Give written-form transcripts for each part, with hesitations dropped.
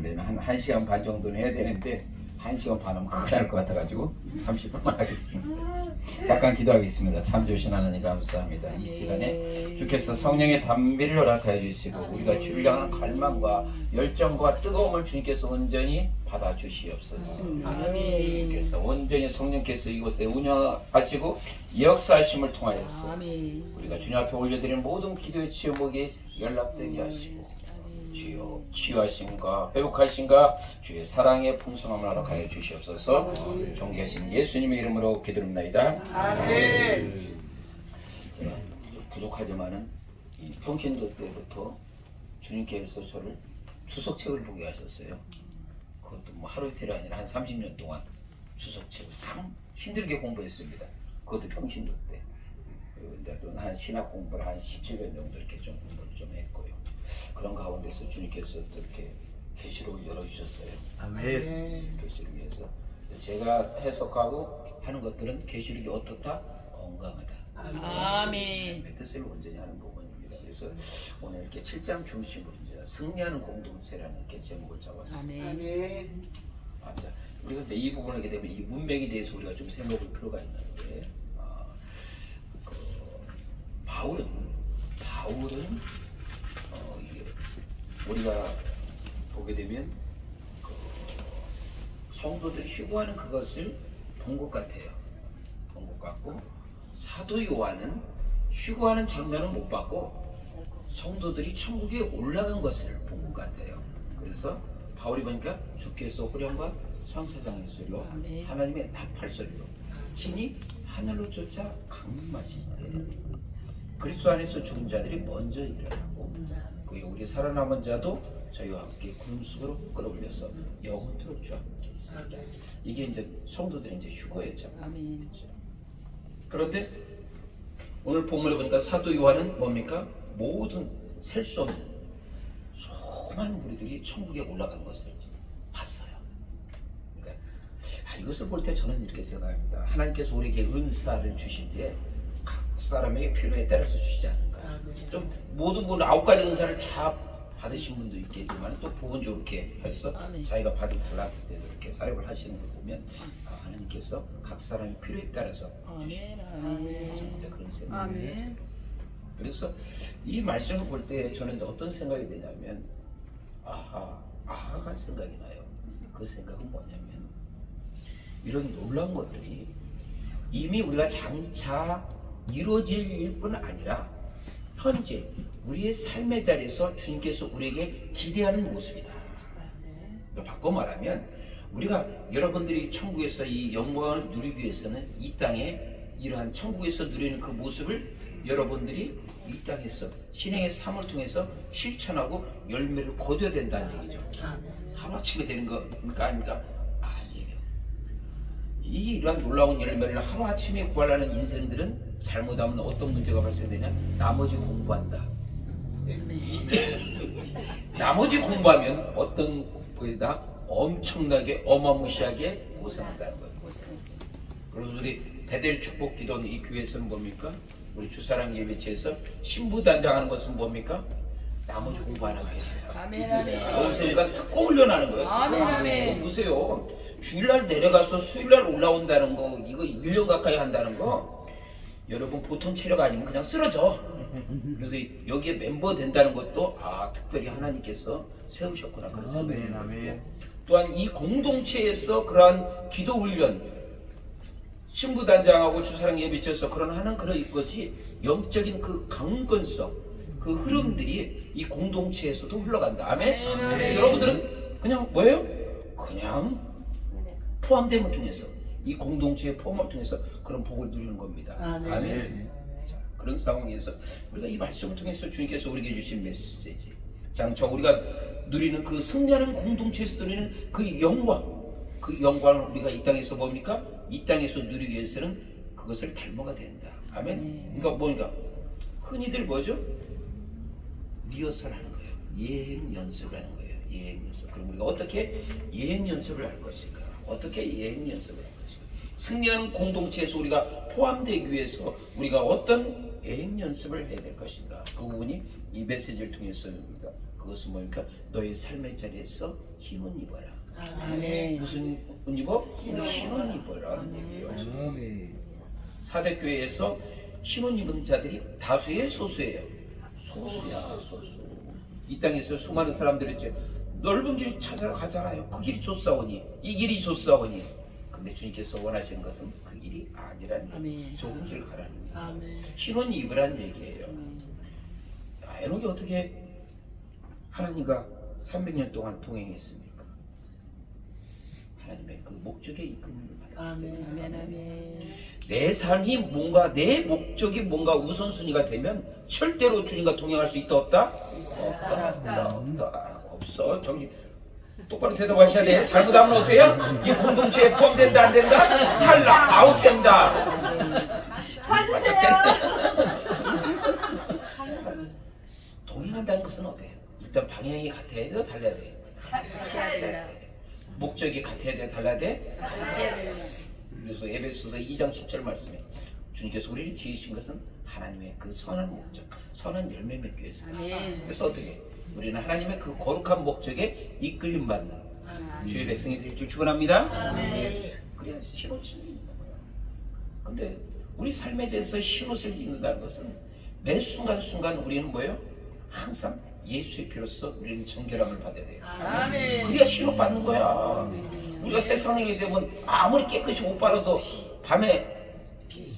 원래는 한 1시간 반 정도는 해야 되는데 1시간 반 하면 큰일 날 것 같아가지고 30분만 하겠습니다. 잠깐 기도하겠습니다. 참 좋으신 하나님 감사합니다. 이 시간에 주께서 성령의 담비를 허락하여 주시고 우리가 주를 향한 갈망과 열정과 뜨거움을 주님께서 온전히 받아주시옵소서. 주님께서 온전히 성령께서 이곳에 운영하시고 역사하심을 통하여서 우리가 주님 앞에 올려드리는 모든 기도의 제목이 연락되게 하시고 주여 치유하심과 회복하심과 주의 사랑의 풍성함을 허락하여 주시옵소서. 존귀하신 예수님의 이름으로 기도합니다. 아멘. 제가 좀 부족하지만은 이 평신도 때부터 주님께서 저를 주석책을 보게 하셨어요. 그것도 뭐 하루 이틀이 아니라 한 30년 동안 주석책을 참 힘들게 공부했습니다. 그것도 평신도 때. 그리고 이제 또 한 신학 공부를 한 17년 정도 이렇게 좀 공부를 좀 했고요. 그런 가운데서 주님께서 또 이렇게 계시록을 열어주셨어요. 아멘. 계시를 위해서 제가 해석하고 하는 것들은 계시록이 어떻다? 건강하다. 아멘. 뜻을 온전히 하는 부분입니다. 그래서 오늘 이렇게 7장 중심으로 이제 승리하는 공동체라는 이렇게 제목을 잡았습니다. 아멘. 맞아. 우리가 이제 이 부분을 하게 되면 이 문맥에 대해서 우리가 좀 생각할 필요가 있는데, 바울은 우리가 보게 되면 성도들이 휴거하는 그것을 본 것 같아요. 본 것 같고 사도 요한은 휴거하는 장면을 못 봤고 성도들이 천국에 올라간 것을 본 것 같아요. 그래서 바울이 보니까 주께서 호령과 천사장의 소리로 하나님의 나팔 소리로 친히 하늘로 쫓아 강림하시는데 그리스도 안에서 죽은 자들이 먼저 일어나고 그리고 우리 살아남은 자도 저희와 함께 구름 속으로 끌어올려서 영원토록 주와 함께 있습니다. 이게 이제 성도들이 이제 휴거였죠. 아멘. 그런데 오늘 본문에 보니까 사도 요한은 뭡니까? 모든 셀 수 없는 수많은 무리들이 천국에 올라간 것을 봤어요. 그러니까 이것을 볼 때 저는 이렇게 생각합니다. 하나님께서 우리에게 은사를 주실 때 각 사람에게 필요에 따라서 주시지 않을까. 좀 모든 분 9가지 은사를 다 받으신 분도 있겠지만 또 부분적으로 이렇게 해서 자기가 받은 달랐을 때도 이렇게 사역을 하시는 걸 보면 하나님께서 각 사람의 필요에 따라서 주시는 그런 생각입니다. 그래서 이 말씀을 볼 때 저는 어떤 생각이 되냐면 아하가 생각이 나요. 그 생각은 뭐냐면 이런 놀라운 것들이 이미 우리가 장차 이루어질 뿐 아니라 현재 우리의 삶의 자리에서 주님께서 우리에게 기대하는 모습이다. 바꿔 말하면 우리가 여러분들이 천국에서 이 영광을 누리기 위해서는 이 땅에 이러한 천국에서 누리는 그 모습을 여러분들이 이 땅에서 신앙의 삶을 통해서 실천하고 열매를 거둬야 된다는 얘기죠. 하루아침에 되는 거니까 아닙니까? 아니에요. 이러한 놀라운 열매를 하루아침에 구하려는 인생들은 잘못하면 어떤 문제가 발생되냐? 나머지 공부한다. 나머지 공부하면 어떤 거에다 엄청나게 어마무시하게 고생한다는 거예요. 그래서 우리 베델 축복 기도 이 교회에서는 뭡니까? 우리 주사랑 예배체에서 신부단장하는 것은 뭡니까? 나머지 공부 안 하고 계세요. 아멘 아멘. 여기서 특공 훈련하는 거예요. 아멘 아멘. 보세요. 주일날 내려가서 수요일날 올라온다는 거 이거 1년 가까이 한다는 거 여러분 보통 체력 아니면 그냥 쓰러져. 그래서 여기에 멤버 된다는 것도 특별히 하나님께서 세우셨구나 그런 생각이 들어요. 또한 이 공동체에서 그러한 기도 훈련 신부단장하고 주사랑 예배체에서 하는 그런 것이 영적인 그 강건성 그 흐름들이 이 공동체에서도 흘러간다. 아멘? 아멘. 여러분들은 그냥 뭐예요? 그냥 포함됨을 통해서 이 공동체의 포함을 통해서 그런 복을 누리는 겁니다. 아멘. 아멘. 자, 그런 상황에서 우리가 이 말씀을 통해서 주님께서 우리에게 주신 메시지 장차 우리가 누리는 그 승리하는 공동체에서 누리는 그 영광을 우리가 이 땅에서 뭡니까? 이 땅에서 누리기 위해서는 그것을 닮아가 된다. 아멘. 그러니까 뭐니까 흔히들 뭐죠? 리허설 하는 거예요. 예행 연습을 하는 거예요. 예행 연습. 그럼 우리가 어떻게 예행 연습을 할 것인가? 어떻게 예행 연습을 할 것인가? 승리하는 공동체에서 우리가 포함되기 위해서 우리가 어떤 예행 연습을 해야 될 것인가? 그 부분이 이 메시지를 통해서 그 그것은 뭡니까? 너의 삶의 자리에서 힘을 입어라. 아멘. 무슨 옷 입어? 힘을 입어라는 얘기예요. 사대교회에서 힘을 입은 자들이 다수의 소수예요. 소수야, 소수. 이 땅에서 수많은 사람들이 이제 넓은 길 찾아가잖아요. 그 길이 좋사오니, 이 길이 좋사오니. 근데 주님께서 원하시는 것은 그 길이 아니라는 얘기. 좁은 길 가라는 얘기. 신혼 입으라는 얘기예요. 에녹이 어떻게 하나님과 300년 동안 동행했습니까? 하나님의 그 목적에 이끌림을 받았다. 아멘. 내 삶이 뭔가, 내 목적이 뭔가 우선순위가 되면 절대로 주님과 동행할 수 있다 없다? 없다. 없어. 저기 똑바로 대답하셔야 돼. 잘못하면 어때요? 이 공동체에 포함된다 안 된다? 탈락, 아웃된다. 봐주세요. 동행한다는 것은 어때요? 일단 방향이 같아야 돼, 달라야 돼? 같아야 된다. 목적이 같아야 돼, 달라야 돼? 같아야 된다. 그래서 에베소서 2장 10절 말씀에 주님께서 우리를 지으신 것은 하나님의 그 선한 목적, 선한 열매 맺기 위해서다. 그래서 어떻게? 우리는 하나님의 그 거룩한 목적에 이끌림 받는 주의 백성이 될 줄 축원합니다. 그래야 신옷을 입는 거예요. 근데 우리 삶에 대해서 신옷을 입는다는 것은 매 순간순간 우리는 뭐예요? 항상 예수의 피로써 우리는 정결함을 받아야 돼요. 그래야 신옷 받는 거야. 우리가 세상에 되면 아무리 깨끗이 옷 빨아도 밤에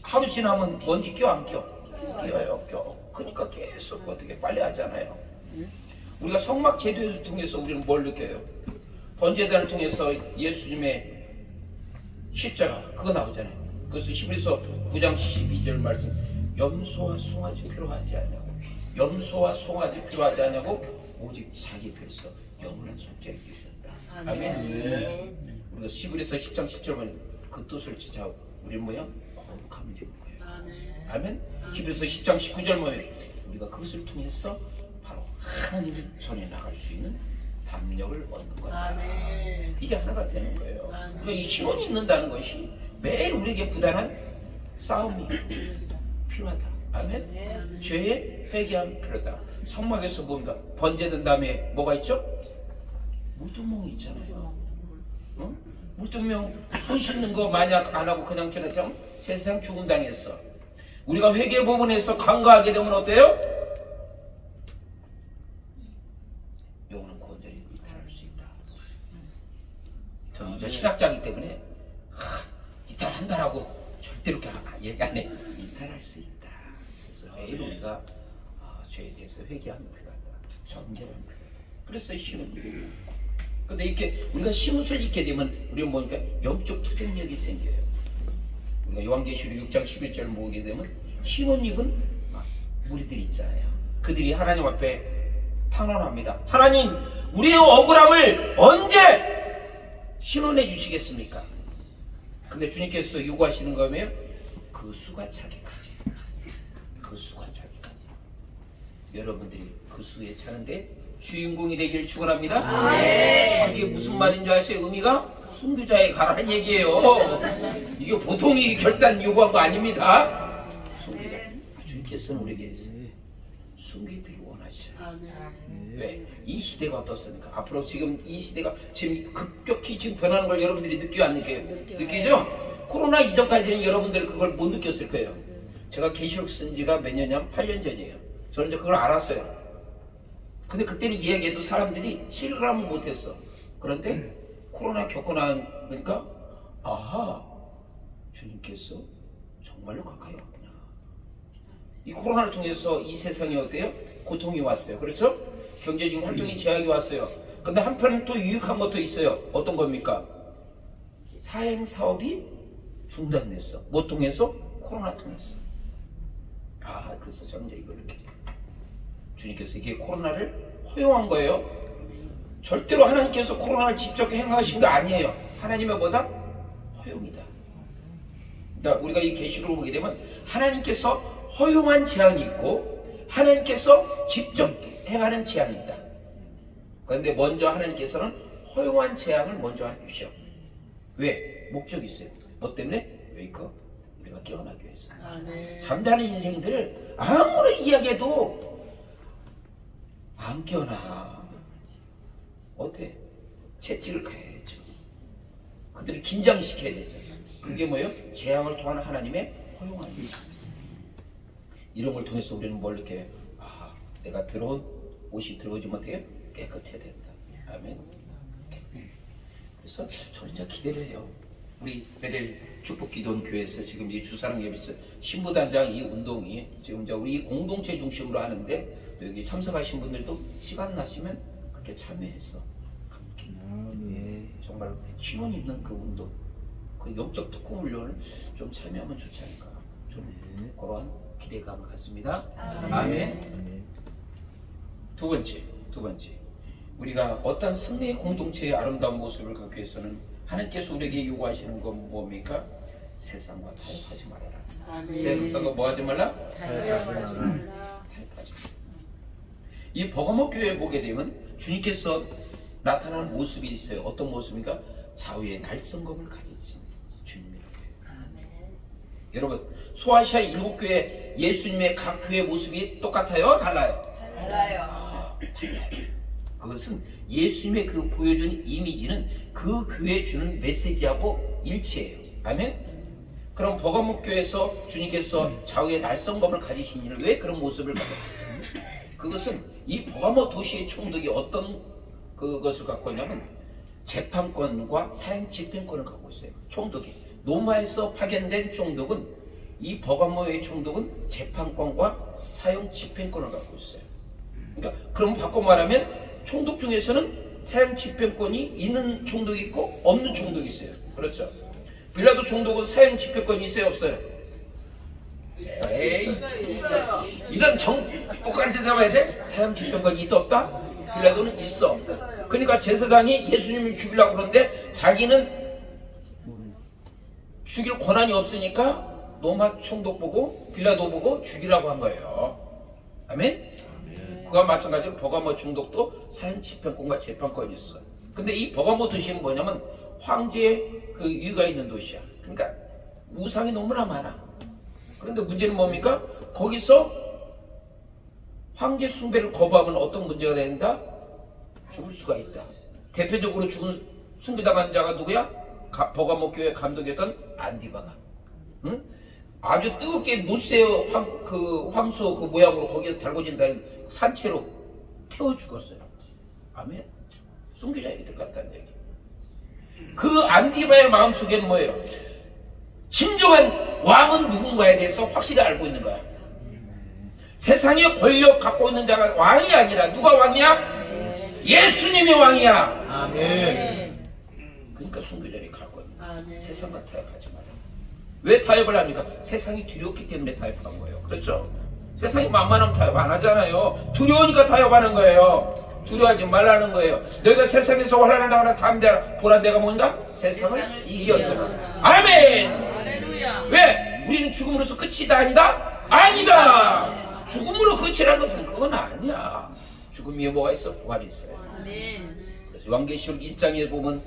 하루 지나면 먼지 껴 안 껴? 껴요, 껴. 그러니까 계속 어떻게 빨래 하잖아요. 우리가 성막 제도를 통해서 우리는 뭘 느껴요? 번제단을 통해서 예수님의 십자가 그거 나오잖아요. 그래서 히브리서 9장 12절 말씀, 염소와 송아지 필요하지 않냐고, 염소와 송아지 필요하지 않냐고, 오직 자기 피로써 영원한 속죄를 주셨다. 아멘. 우리가 히브리서 10장 10절 보면 그 뜻을 진짜 우리는 뭐야? 거룩함을 입는 거예요. 아멘. 히브리서 10장 19절 보면 우리가 그것을 통해서 바로 하나님 전에 나갈 수 있는 담력을 얻는 거다. 이게 하나가 되는 거예요. 그러니까 이 신혼이 있는다는 것이 매일 우리에게 부단한 싸움이 필요하다. 아멘. 죄의 회개함이 필요하다. 성막에서 뭔가 번제된 다음에 뭐가 있죠? 무두멍이 있잖아요. 응? 무두멍 손 씻는 거 만약 안 하고 그냥 지나치면 세상 죽음 당했어. 우리가 회개 부분에서 간과하게 되면 어때요? 영혼은 구원자리 이탈할 수 있다. 저는 이제 신학자이기 때문에 이탈한다라고 절대로 얘기 안 해. 이탈할 수 있다. 그래서 매일 우리가 죄에 대해서 회개하면 필요하다. 정죄하면 필요하다. 그래서 신은 근데 이렇게 우리가 신옷을 입게 되면 우리는 뭐니까 영적 투쟁력이 생겨요. 우리가 요한계시록 6장 11절을 보게 되면 신옷 입은 무리들이 있잖아요. 그들이 하나님 앞에 탄원합니다. 하나님, 우리의 억울함을 언제 신원해 주시겠습니까? 근데 주님께서 요구하시는 거면 그 수가 차기까지. 그 수가 차기까지. 여러분들이 그 수에 차는데 주인공이 되길 축원합니다. 이게 무슨 말인지 아세요? 의미가 순교자에 가라는 얘기예요. 이게 보통이 결단 요구한 거 아닙니다. 순교자. 주님께서는 우리에게 순교의 피를 원하셔요. 왜? 이 시대가 어떻습니까? 앞으로 지금 이 시대가 지금 급격히 지금 변하는 걸 여러분들이 느끼고 안 느껴요? 느끼죠? 코로나 이전까지는 여러분들 그걸 못 느꼈을 거예요. 제가 계시록 쓴 지가 몇 년이냐? 8년 전이에요. 저는 이제 그걸 알았어요. 근데 그때는 이야기해도 사람들이 실감을 못했어. 그런데 코로나 겪고 나니까 아하, 주님께서 정말로 가까이 왔구나. 이 코로나를 통해서 이 세상에 어때요? 고통이 왔어요. 그렇죠? 경제적인 활동이 제약이 왔어요. 근데 한편 또 유익한 것도 있어요. 어떤 겁니까? 사행 사업이 중단됐어. 뭐 통해서? 코로나 통해서. 그래서 저는 이제 이걸 이렇게 주님께서 이게 코로나를 허용한 거예요. 절대로 하나님께서 코로나를 직접 행하신 거 아니에요. 하나님의 뭐다? 허용이다. 그러니까 우리가 이 계시록을 보게 되면 하나님께서 허용한 제한이 있고 하나님께서 직접 행하는 제한이 있다. 그런데 먼저 하나님께서는 허용한 제한을 먼저 해주셔. 왜? 목적이 있어요. 뭐 때문에? 웨이크업. 우리가 깨어나기 위해서. 잠자는 인생들 아무리 이야기해도 안 깨어나. 어때? 채찍을 가야죠. 그들을 긴장시켜야 되죠. 그게 뭐예요? 재앙을 통한 하나님의 허용한 일. 이런 걸 통해서 우리는 뭘 이렇게 내가 들어온 옷이 들어오지 못해 깨끗해야 된다. 아멘. 그래서 저는 진짜 기대를 해요. 우리 베델 축복기도원 교회에서 지금 이 주사랑 예배에서 신부단장 이 운동이 지금 이제 우리 공동체 중심으로 하는데 또 여기 참석하신 분들도 시간 나시면 그렇게 참여해서 함께 정말 신원 있는 그 운동, 그 영적 특공 훈련을 좀 참여하면 좋지 않을까. 좀 그러한 기대감을 갖습니다. 아멘. 두 번째, 우리가 어떤 승리의 공동체의 아름다운 모습을 갖기 위해서는 하나님께서 우리에게 요구하시는 건 뭡니까? 세상과 타협하지 말아라. 세상과 뭐 하지 말라? 타협하지 말라. 이 버가모 교회에 보게 되면 주님께서 나타나는 모습이 있어요. 어떤 모습입니까? 좌우에 날성검을 가지신 주님이라고 해요. 여러분, 소아시아 7교회 예수님의 각 교회 모습이 똑같아요? 달라요? 달라요. 그것은 예수님의 그 보여준 이미지는 그 교회에 주는 메시지하고 일치해요. 아멘? 그럼 버가모 교회에서 주님께서 좌우에 날성검을 가지신 이는 왜 그런 모습을 가졌어요? 그것은 이 버가모 도시의 총독이 어떤 그것을 갖고 있냐면 재판권과 사형 집행권을 갖고 있어요. 총독이 로마에서 파견된 총독은 이 버가모의 총독은 재판권과 사형 집행권을 갖고 있어요. 그러니까 그럼 바꿔 말하면 총독 중에서는 사형 집행권이 있는 총독이 있고 없는 총독이 있어요. 그렇죠? 빌라도 총독은 사형 집행권이 있어요, 없어요? 에이, 이런 똑같이 대답해야 돼? 사형 집행권이 있다 없다? 빌라도는 있어. 그러니까 제사장이 예수님을 죽이려고 그러는데 자기는 죽일 권한이 없으니까 로마 총독 보고 빌라도 보고 죽이라고 한 거예요. 아멘? 그와 마찬가지로 버가모 총독도 사형 집행권과 재판권이 있어. 근데 이 버가모 도시는 뭐냐면 황제의 그 유가 있는 도시야. 그러니까 우상이 너무나 많아. 그런데 문제는 뭡니까? 거기서 황제 숭배를 거부하면 어떤 문제가 된다? 죽을 수가 있다. 대표적으로 죽은 숭배당한 자가 누구야? 버가모 교회 감독이었던 안디바가. 응? 아주 뜨겁게 노쇠 황소 그 모양으로 거기에 달궈진 다음에 산채로 태워 죽었어요. 아멘. 순교자에게 들어갔다는 얘기. 그 안디바의 마음속에는 뭐예요? 진정한 왕은 누군가에 대해서 확실히 알고 있는 거야. 세상에 권력 갖고 있는 자가 왕이 아니라 누가 왕이야? 예수님이 왕이야. 아멘. 그러니까 순교자에게 갈 거예요. 세상과 타협하지 마라. 왜 타협을 합니까? 세상이 두렵기 때문에 타협한 거예요. 그렇죠? 세상이 만만하면 타협 안 하잖아요. 두려우니까 타협하는 거예요. 두려워하지 말라는 거예요. 너희가 세상에서 환난을 당하나 담대하라. 보라 내가 뭔가? 세상을 이겼구나. 아멘. 할렐루야. 왜? 우리는 죽음으로서 끝이다 아니다? 아니다. 죽음으로 끝이라는 것은 그건 아니야. 죽음 위에 뭐가 있어? 부활이 있어요. 아멘. 그래서 요한계시록 1장에 보면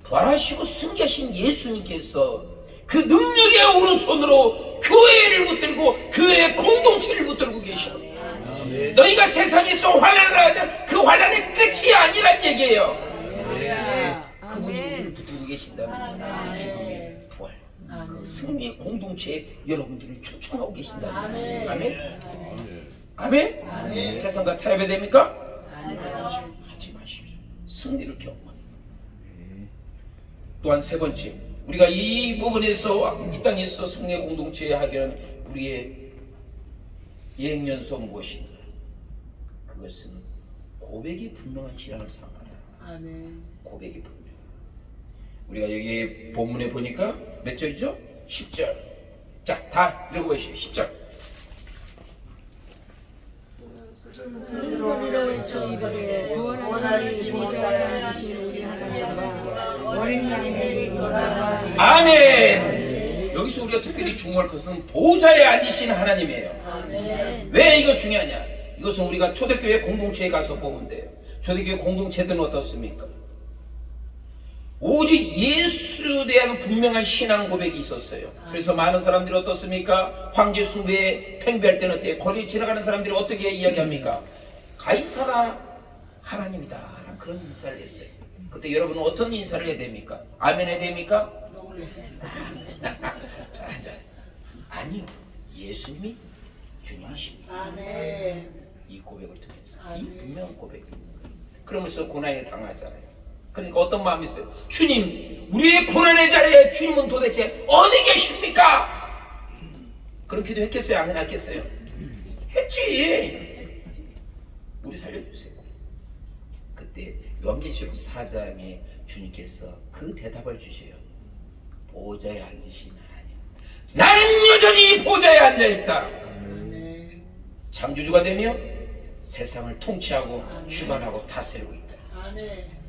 부활하시고 승계하신 예수님께서 그 능력의 오른손으로 교회를 붙들고 교회의 공동체를 붙들고 계셔. 아멘. 너희가 세상에서 환난을 하자 그 환난의 끝이 아니란 얘기예요. 아멘. 그분이 우리를 붙들고 계신다면 죽음의 부활, 그 승리의 공동체에 여러분들을 초청하고 계신다는 거예요. 아멘. 아멘. 아멘. 세상과 타협이 됩니까? 하지 마십시오. 승리를 경험합니다. 또한 세 번째, 우리가 이 부분에서 이 땅에서 승리의 공동체에 하게 하는 우리의 예행연소 무엇인가? 그것은 고백이 분명한 신앙을 삼아라. 아멘. 고백이 분명. 우리가 여기 본문에 보니까 몇 절이죠? 10절. 자, 다 읽어보시오. 10절. 큰 소리로 외쳐 이르되 구원하시니 보좌에 앉으신 우리 하나님과 어린 양에게 인하라. 아멘. 여기서 우리가 특별히 중요할 것은 보좌에 앉으신 하나님이에요. 아멘. 왜 이거 중요하냐? 이것은 우리가 초대교회 공동체에 가서 보면 돼요. 초대교회 공동체들은 어떻습니까? 오직 예수에 대한 분명한 신앙 고백이 있었어요. 그래서 많은 사람들이 어떻습니까? 황제 숭배에 팽배할 때는 어때요? 거리 지나가는 사람들이 어떻게 이야기합니까? 가이사가 하나님이다. 그런 인사를 했어요. 그때 여러분은 어떤 인사를 해야 됩니까? 아멘 해야 됩니까? 자, 아니요. 예수님이 주님이십니다. 아멘. 이 고백을 통해서 이 아멘. 분명한 고백입니다. 그러면서 고난에 당하잖아요. 그러니까 어떤 마음이 있어요? 주님, 우리의 고난의 자리에 주님은 도대체 어디 계십니까? 그런 기도 했겠어요? 안 했겠어요? 했지. 우리 살려주세요. 그때 요한계시록 4장에 주님께서 그 대답을 주셔요. 보좌에 앉으신 하나님, 나는 여전히 보좌에 앉아있다. 아멘. 창조주가 되며 세상을 통치하고 주관하고 다스리고 있다. 아멘.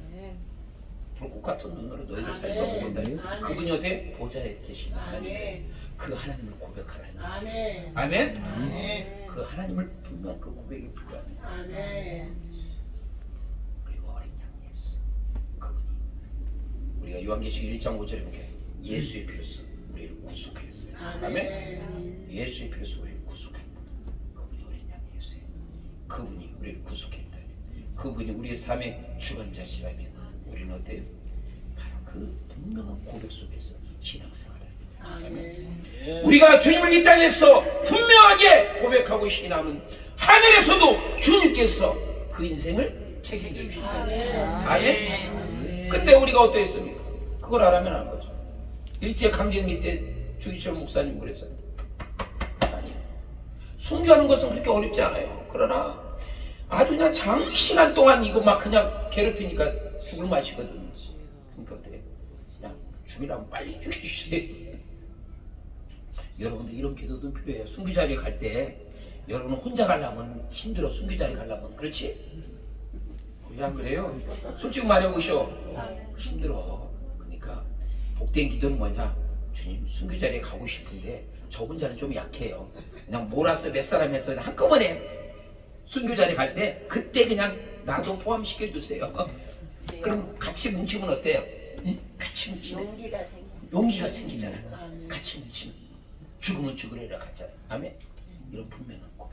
불꽃 같은 눈으로 너희를 아멘. 살펴본다. 아멘. 그분이 어디 보좌에 계신 하나님, 아멘. 그 하나님을 고백하라는 거예요. 아멘. 아멘. 아멘. 그 하나님을 분명 그 고백이 필요합니다. 아멘. 그리고 어린 양 예수, 그분이 우리가 요한계시록 1장 5절에 보면 예수의 피로써 우리를 구속했어요. 아멘. 예수의 피로써 우리를 구속했다. 그분이 어린 양 예수예요. 그분이 우리를 구속했다. 그분이 우리의 삶의 주관자시라면 우리는 어때요? 바로 그 분명한 고백 속에서 신앙생활을 아멘. 우리가 주님을 이 땅에서 분명하게 고백하고 신앙하면 하늘에서도 주님께서 그 인생을 책임져 주십니다. 아멘. 근데 우리가 어떠했습니까? 그걸 알아면 하는 거죠. 일제 강점기 때 주기철 목사님 그랬잖아요. 아니요. 순교하는 것은 그렇게 어렵지 않아요. 그러나 아주 그냥 장시간 동안 이거 막 그냥 괴롭히니까 죽을 맛이거든. 그러니까 어때요? 그냥 죽이라면 빨리 죽이시래. 여러분들 이런 기도도 필요해요. 순교 자리에 갈 때 여러분 혼자 가려면 힘들어. 순교 자리에 가려면. 그렇지? 왜 안 그래요? 솔직히 말해보셔. 힘들어. 그러니까 복된 기도는 뭐냐? 주님 순교 자리에 가고 싶은데 저 혼자는 좀 약해요. 그냥 몰아서 몇 사람 해서 한꺼번에 순교 자리에 갈 때 그때 그냥 나도 포함시켜 주세요. 그럼 같이 뭉치면 어때요? 응? 같이 뭉치면 용기가 생기잖아. 같이 뭉치면 죽으면 죽으리라 같잖아요. 아멘. 이런 분명한 고백.